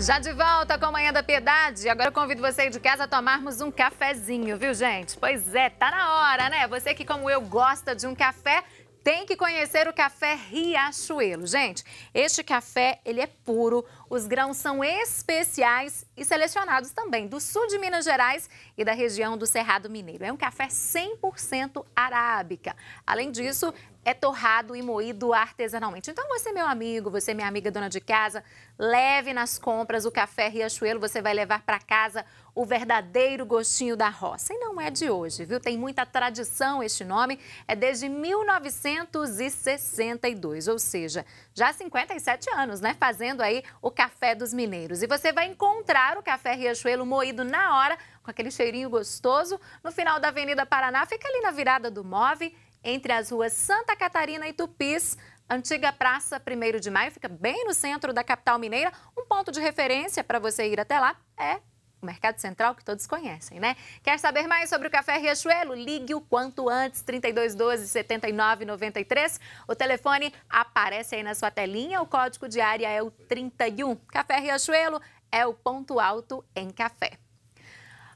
Já de volta com a Manhã da Piedade. Agora eu convido você aí de casa a tomarmos um cafezinho, viu, gente? Pois é, tá na hora, né? Você que, como eu, gosta de um café, tem que conhecer o café Riachuelo. Gente, este café, ele é puro, os grãos são especiais e selecionados também do sul de Minas Gerais e da região do Cerrado Mineiro. É um café 100% arábica. Além disso, é torrado e moído artesanalmente. Então, você, meu amigo, você, minha amiga dona de casa, leve nas compras o café Riachuelo. Você vai levar para casa o verdadeiro gostinho da roça. E não é de hoje, viu? Tem muita tradição este nome. É desde 1962, ou seja, já há 57 anos, né? Fazendo aí o café dos mineiros. E você vai encontrar o café Riachuelo moído na hora, com aquele cheirinho gostoso, no final da Avenida Paraná. Fica ali na virada do Move, entre as ruas Santa Catarina e Tupis. Antiga Praça 1º de Maio, fica bem no centro da capital mineira. Um ponto de referência para você ir até lá é o Mercado Central, que todos conhecem, né? Quer saber mais sobre o café Riachuelo? Ligue o quanto antes, 3212-7993. O telefone aparece aí na sua telinha, o código de área é o 31. Café Riachuelo é o ponto alto em café.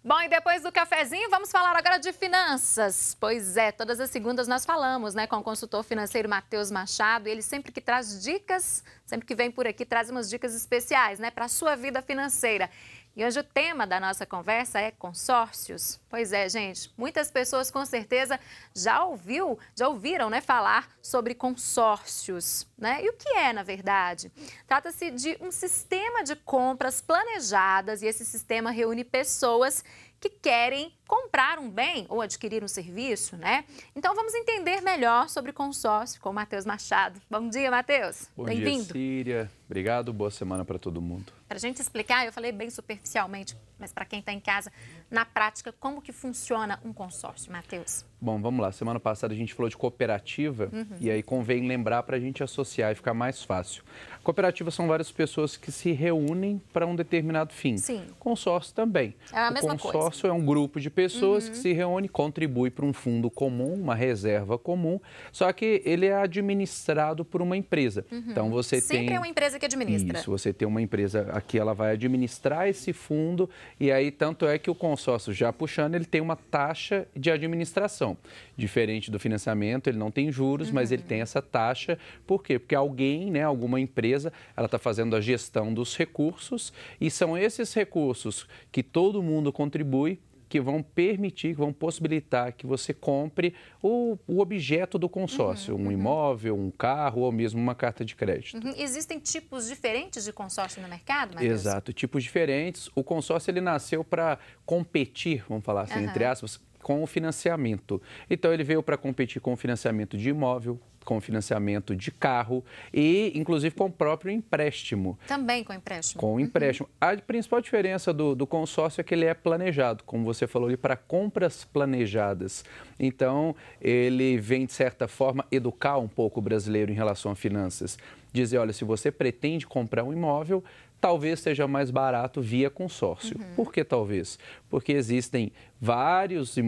Bom, e depois do cafezinho, vamos falar agora de finanças. Pois é, todas as segundas nós falamos, né, com o consultor financeiro Matheus Machado. E ele sempre que traz dicas, sempre que vem por aqui, traz umas dicas especiais, né, para a sua vida financeira. E hoje o tema da nossa conversa é consórcios. Pois é, gente, muitas pessoas com certeza já ouviram, né, falar sobre consórcios, né? E o que é, na verdade? Trata-se de um sistema de compras planejadas e esse sistema reúne pessoas que querem comprar um bem ou adquirir um serviço, né? Então vamos entender melhor sobre consórcio com o Matheus Machado. Bom dia, Matheus. Bem-vindo. Bom dia, Síria. Obrigado, boa semana para todo mundo. Para a gente explicar, eu falei bem superficialmente, mas para quem está em casa, na prática, como que funciona um consórcio, Matheus? Bom, vamos lá. Semana passada a gente falou de cooperativa e aí convém lembrar para a gente associar e ficar mais fácil. Cooperativa são várias pessoas que se reúnem para um determinado fim. Sim. Consórcio também. É a mesma coisa. O consórcio é um grupo de pessoas que se reúne, contribui para um fundo comum, uma reserva comum, só que ele é administrado por uma empresa. Então você Sempre é uma empresa que administra. Isso, você tem uma empresa aqui, ela vai administrar esse fundo e aí tanto é que o consórcio, já puxando, ele tem uma taxa de administração. Diferente do financiamento, ele não tem juros, mas ele tem essa taxa. Por quê? Porque alguém, né, alguma empresa, ela está fazendo a gestão dos recursos e são esses recursos que todo mundo contribui que vão permitir, que vão possibilitar que você compre o objeto do consórcio, um imóvel, um carro ou mesmo uma carta de crédito. Existem tipos diferentes de consórcio no mercado, Matheus? Exato, tipos diferentes. O consórcio ele nasceu para competir, vamos falar assim, entre aspas, com o financiamento. Então ele veio para competir com o financiamento de imóvel, com o financiamento de carro e, inclusive, com o próprio empréstimo. Também com empréstimo? Com o empréstimo. A principal diferença do consórcio é que ele é planejado, como você falou ali, para compras planejadas. Então, ele vem, de certa forma, educar um pouco o brasileiro em relação a finanças. Dizer, olha, se você pretende comprar um imóvel, talvez seja mais barato via consórcio. Por que talvez? Porque existem vários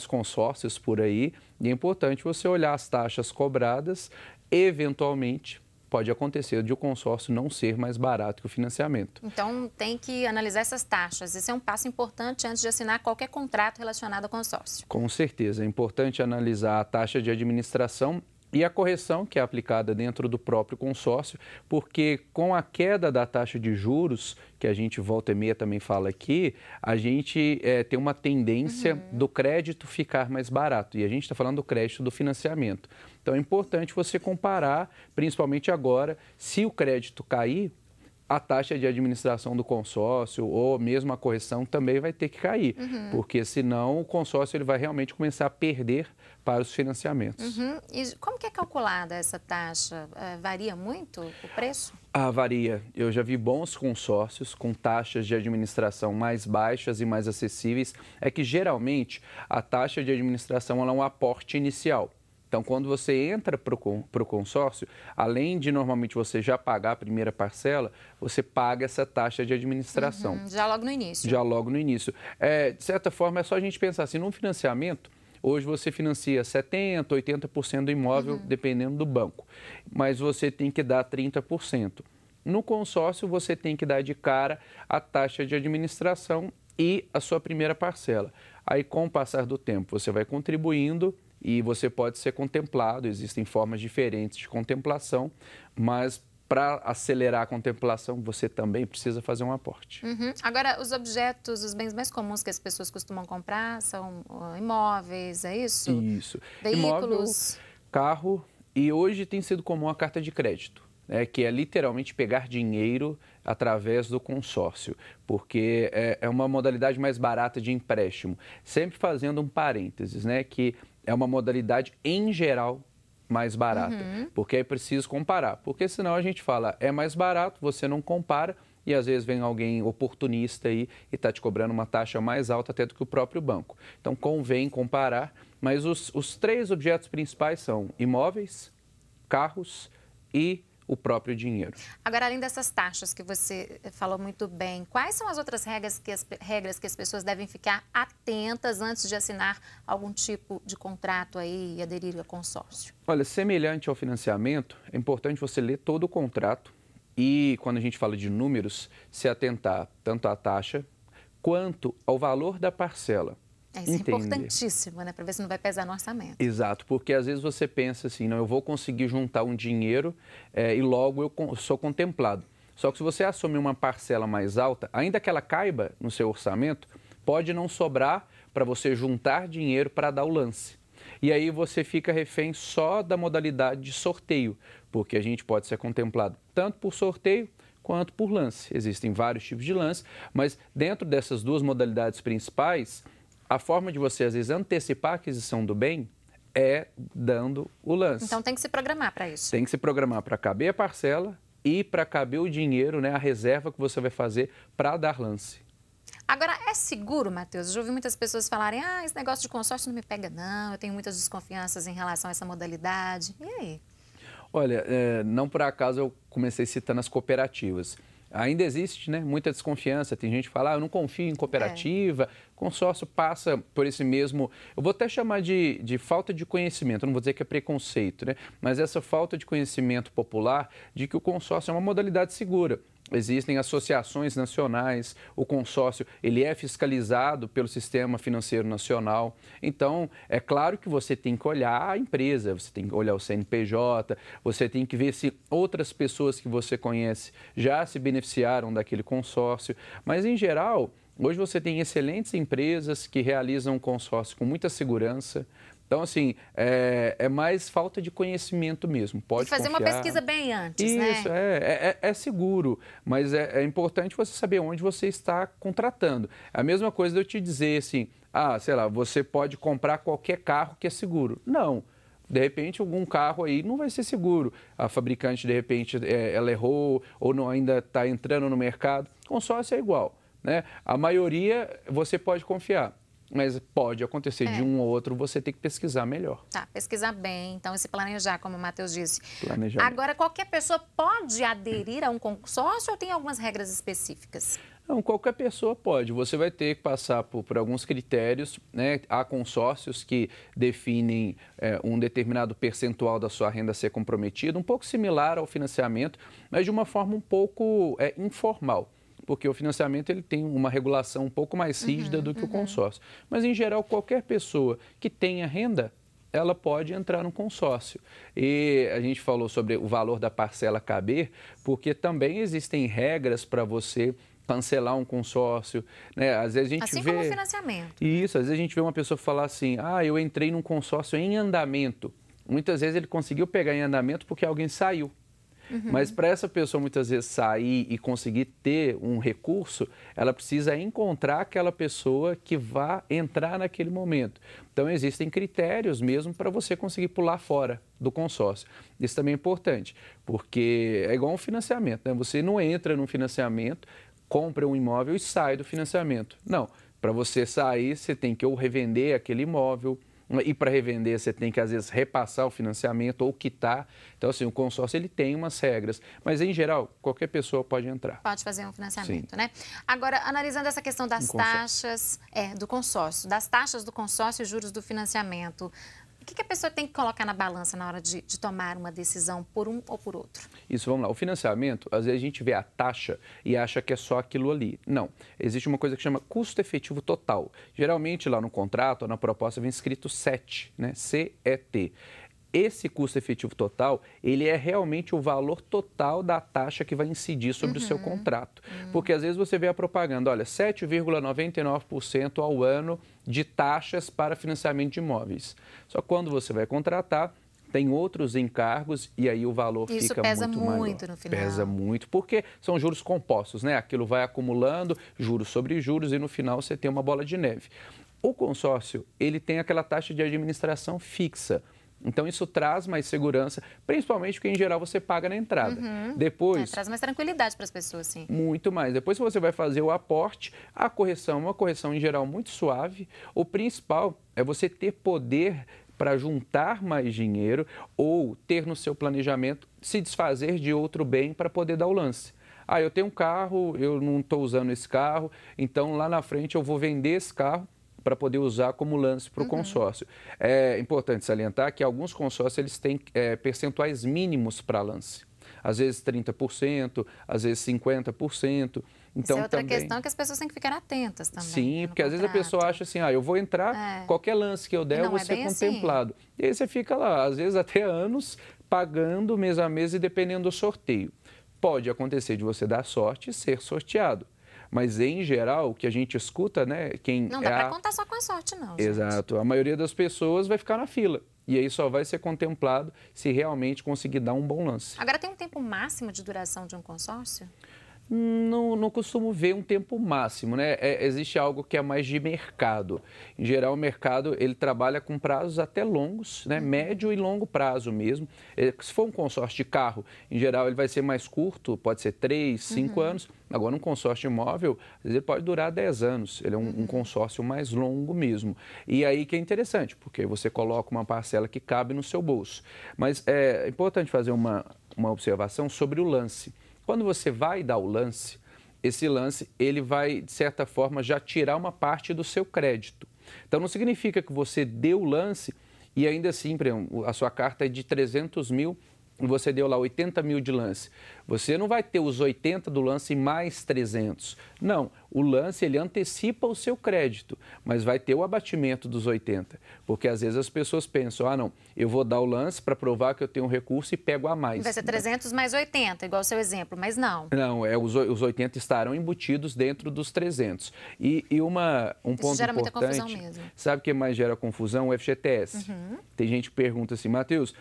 consórcios por aí e é importante você olhar as taxas cobradas. Eventualmente, pode acontecer de o consórcio não ser mais barato que o financiamento. Então, tem que analisar essas taxas. Esse é um passo importante antes de assinar qualquer contrato relacionado ao consórcio. Com certeza. É importante analisar a taxa de administração e a correção que é aplicada dentro do próprio consórcio, porque com a queda da taxa de juros, que a gente volta e meia também fala aqui, a gente tem uma tendência do crédito ficar mais barato. E a gente está falando do crédito do financiamento. Então é importante você comparar, principalmente agora, se o crédito cair, a taxa de administração do consórcio ou mesmo a correção também vai ter que cair, porque senão o consórcio ele vai realmente começar a perder para os financiamentos. E como que é calculada essa taxa? Varia muito o preço? Varia. Eu já vi bons consórcios com taxas de administração mais baixas e mais acessíveis. É que geralmente a taxa de administração ela é um aporte inicial. Então, quando você entra para o consórcio, além de normalmente você já pagar a primeira parcela, você paga essa taxa de administração. Já logo no início. Já logo no início. De certa forma, é só a gente pensar assim, num financiamento, hoje você financia 70%, 80% do imóvel, dependendo do banco, mas você tem que dar 30%. No consórcio, você tem que dar de cara a taxa de administração e a sua primeira parcela. Aí, com o passar do tempo, você vai contribuindo e você pode ser contemplado. Existem formas diferentes de contemplação, mas para acelerar a contemplação, você também precisa fazer um aporte. Agora, os objetos, os bens mais comuns que as pessoas costumam comprar são imóveis, é isso? Isso. Veículos. Imóvel, carro, e hoje tem sido comum a carta de crédito, né, que é literalmente pegar dinheiro através do consórcio, porque é uma modalidade mais barata de empréstimo. Sempre fazendo um parênteses, né, que é uma modalidade, em geral, mais barata, porque é preciso comparar, porque senão a gente fala, é mais barato, você não compara e às vezes vem alguém oportunista aí e está te cobrando uma taxa mais alta até do que o próprio banco. Então convém comparar, mas os 3 objetos principais são imóveis, carros e o próprio dinheiro. Agora, além dessas taxas que você falou muito bem, quais são as outras regras que as pessoas devem ficar atentas antes de assinar algum tipo de contrato aí e aderir ao consórcio? Olha, semelhante ao financiamento, é importante você ler todo o contrato e, quando a gente fala de números, se atentar tanto à taxa quanto ao valor da parcela. Isso é importantíssimo, né? Para ver se não vai pesar no orçamento. Exato, porque às vezes você pensa assim, não, eu vou conseguir juntar um dinheiro e logo eu sou contemplado. Só que se você assume uma parcela mais alta, ainda que ela caiba no seu orçamento, pode não sobrar para você juntar dinheiro para dar o lance. E aí você fica refém só da modalidade de sorteio, porque a gente pode ser contemplado tanto por sorteio quanto por lance. Existem vários tipos de lance, mas dentro dessas 2 modalidades principais, a forma de você, às vezes, antecipar a aquisição do bem é dando o lance. Então, tem que se programar para isso. Tem que se programar para caber a parcela e para caber o dinheiro, né, a reserva que você vai fazer para dar lance. Agora, é seguro, Matheus? Eu já ouvi muitas pessoas falarem, esse negócio de consórcio não me pega não, eu tenho muitas desconfianças em relação a essa modalidade. E aí? Olha, não por acaso eu comecei citando as cooperativas. Ainda existe, né, muita desconfiança, tem gente que fala, eu não confio em cooperativa, consórcio passa por esse mesmo, eu vou até chamar de falta de conhecimento, não vou dizer que é preconceito, né, mas essa falta de conhecimento popular de que o consórcio é uma modalidade segura. Existem associações nacionais, o consórcio ele é fiscalizado pelo Sistema Financeiro Nacional. Então, é claro que você tem que olhar a empresa, você tem que olhar o CNPJ, você tem que ver se outras pessoas que você conhece já se beneficiaram daquele consórcio. Mas, em geral, hoje você tem excelentes empresas que realizam consórcio com muita segurança. Então, assim, é mais falta de conhecimento mesmo. Pode fazer confiar. uma pesquisa bem antes, né? Isso, é seguro, mas é importante você saber onde você está contratando. A mesma coisa de eu te dizer assim, sei lá, você pode comprar qualquer carro que é seguro. Não. De repente, algum carro aí não vai ser seguro. A fabricante, de repente, ela errou ou não ainda está entrando no mercado. Consórcio é igual, né? A maioria você pode confiar. Mas pode acontecer de um ou outro, você tem que pesquisar melhor. Tá, pesquisar bem, então, e se planejar, como o Matheus disse. Planejar. Agora, qualquer pessoa pode aderir a um consórcio ou tem algumas regras específicas? Não, qualquer pessoa pode. Você vai ter que passar por alguns critérios, né? Há consórcios que definem um determinado percentual da sua renda a ser comprometido, um pouco similar ao financiamento, mas de uma forma um pouco informal. Porque o financiamento ele tem uma regulação um pouco mais rígida do que o consórcio. Mas, em geral, qualquer pessoa que tenha renda, ela pode entrar no consórcio. E a gente falou sobre o valor da parcela caber, porque também existem regras para você cancelar um consórcio, né? Às vezes a gente assim vê... como o financiamento. Isso, às vezes a gente vê uma pessoa falar assim, eu entrei num consórcio em andamento. Muitas vezes ele conseguiu pegar em andamento porque alguém saiu. Mas para essa pessoa muitas vezes sair e conseguir ter um recurso, ela precisa encontrar aquela pessoa que vá entrar naquele momento. Então existem critérios mesmo para você conseguir pular fora do consórcio. Isso também é importante, porque é igual um financiamento, né? Você não entra num financiamento, compra um imóvel e sai do financiamento. Não, para você sair, você tem que ou revender aquele imóvel, e para revender você tem que, às vezes, repassar o financiamento ou quitar. Então, assim, o consórcio ele tem umas regras. Mas, em geral, qualquer pessoa pode entrar. Pode fazer um financiamento, né? Agora, analisando essa questão das taxas do consórcio, das taxas do consórcio e juros do financiamento, o que a pessoa tem que colocar na balança na hora de tomar uma decisão por um ou por outro? Isso, vamos lá. O financiamento, às vezes a gente vê a taxa e acha que é só aquilo ali. Não. Existe uma coisa que chama custo efetivo total. Geralmente lá no contrato ou na proposta vem escrito CET, né? CET. Esse custo efetivo total, ele é realmente o valor total da taxa que vai incidir sobre o seu contrato. Porque às vezes você vê a propaganda, olha, 7,99% ao ano de taxas para financiamento de imóveis. Só que quando você vai contratar, tem outros encargos e aí o valor Isso fica pesa muito maior. muito no final. Pesa muito, porque são juros compostos, né? Aquilo vai acumulando, juros sobre juros, e no final você tem uma bola de neve. O consórcio, ele tem aquela taxa de administração fixa. Então, isso traz mais segurança, principalmente porque, em geral, você paga na entrada. Depois... traz mais tranquilidade para as pessoas, sim. Muito mais. Depois que você vai fazer o aporte, a correção é uma correção, em geral, muito suave. O principal é você ter poder para juntar mais dinheiro ou ter no seu planejamento se desfazer de outro bem para poder dar o lance. Ah, eu tenho um carro, eu não estou usando esse carro, então lá na frente eu vou vender esse carro para poder usar como lance para o consórcio. É importante salientar que alguns consórcios eles têm percentuais mínimos para lance. Às vezes 30%, às vezes 50%. Então, essa é outra também... questão que as pessoas têm que ficar atentas também. Sim, porque às vezes a pessoa acha assim, eu vou entrar, qualquer lance que eu der, eu vou ser contemplado. Assim. E aí você fica lá, às vezes até anos, pagando mês a mês e dependendo do sorteio. Pode acontecer de você dar sorte e ser sorteado. Mas, em geral, o que a gente escuta, né? Não dá para contar só com a sorte, não, gente. Exato. A maioria das pessoas vai ficar na fila. E aí só vai ser contemplado se realmente conseguir dar um bom lance. Agora, tem um tempo máximo de duração de um consórcio? Não costumo ver um tempo máximo, né? Existe algo que é mais de mercado. Em geral, o mercado ele trabalha com prazos até longos, né? Médio e longo prazo mesmo. Se for um consórcio de carro, em geral, ele vai ser mais curto, pode ser 3, 5 anos. Agora, um consórcio imóvel, às vezes ele pode durar 10 anos. Ele é um consórcio mais longo mesmo. E aí que é interessante, porque você coloca uma parcela que cabe no seu bolso. Mas é importante fazer uma observação sobre o lance. Quando você vai dar o lance, esse lance ele vai, de certa forma, já tirar uma parte do seu crédito. Então, não significa que você deu o lance e ainda assim, por exemplo, a sua carta é de 300 mil e você deu lá 80 mil de lance. Você não vai ter os 80 do lance e mais 300. Não, o lance ele antecipa o seu crédito, mas vai ter o abatimento dos 80. Porque às vezes as pessoas pensam, não, eu vou dar o lance para provar que eu tenho um recurso e pego a mais. Vai ser 300 mais 80, igual o seu exemplo, mas não. Não, os 80 estarão embutidos dentro dos 300. E um ponto gera importante, muita confusão mesmo. Sabe o que mais gera confusão? O FGTS. Tem gente que pergunta assim, Matheus,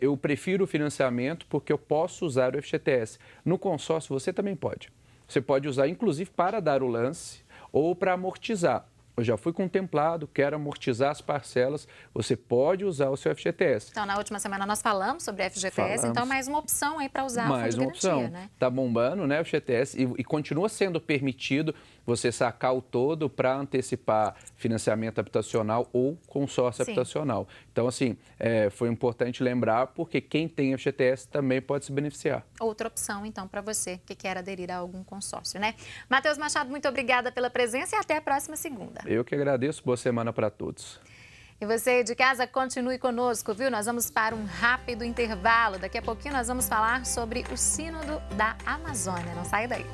eu prefiro o financiamento porque eu posso usar o FGTS. No consórcio, você também pode. Você pode usar, inclusive, para dar o lance ou para amortizar. Eu já fui contemplado, quero amortizar as parcelas, você pode usar o seu FGTS. Então, na última semana nós falamos sobre FGTS, então mais uma opção aí para usar o fundo de garantia, né? Está bombando, né, o FGTS, e continua sendo permitido você sacar o todo para antecipar financiamento habitacional ou consórcio habitacional. Então, assim, foi importante lembrar, porque quem tem FGTS também pode se beneficiar. Outra opção, então, para você que quer aderir a algum consórcio, né? Matheus Machado, muito obrigada pela presença e até a próxima segunda. Eu que agradeço. Boa semana para todos. E você de casa, continue conosco, viu? Nós vamos para um rápido intervalo. Daqui a pouquinho nós vamos falar sobre o Sínodo da Amazônia. Não sai daí.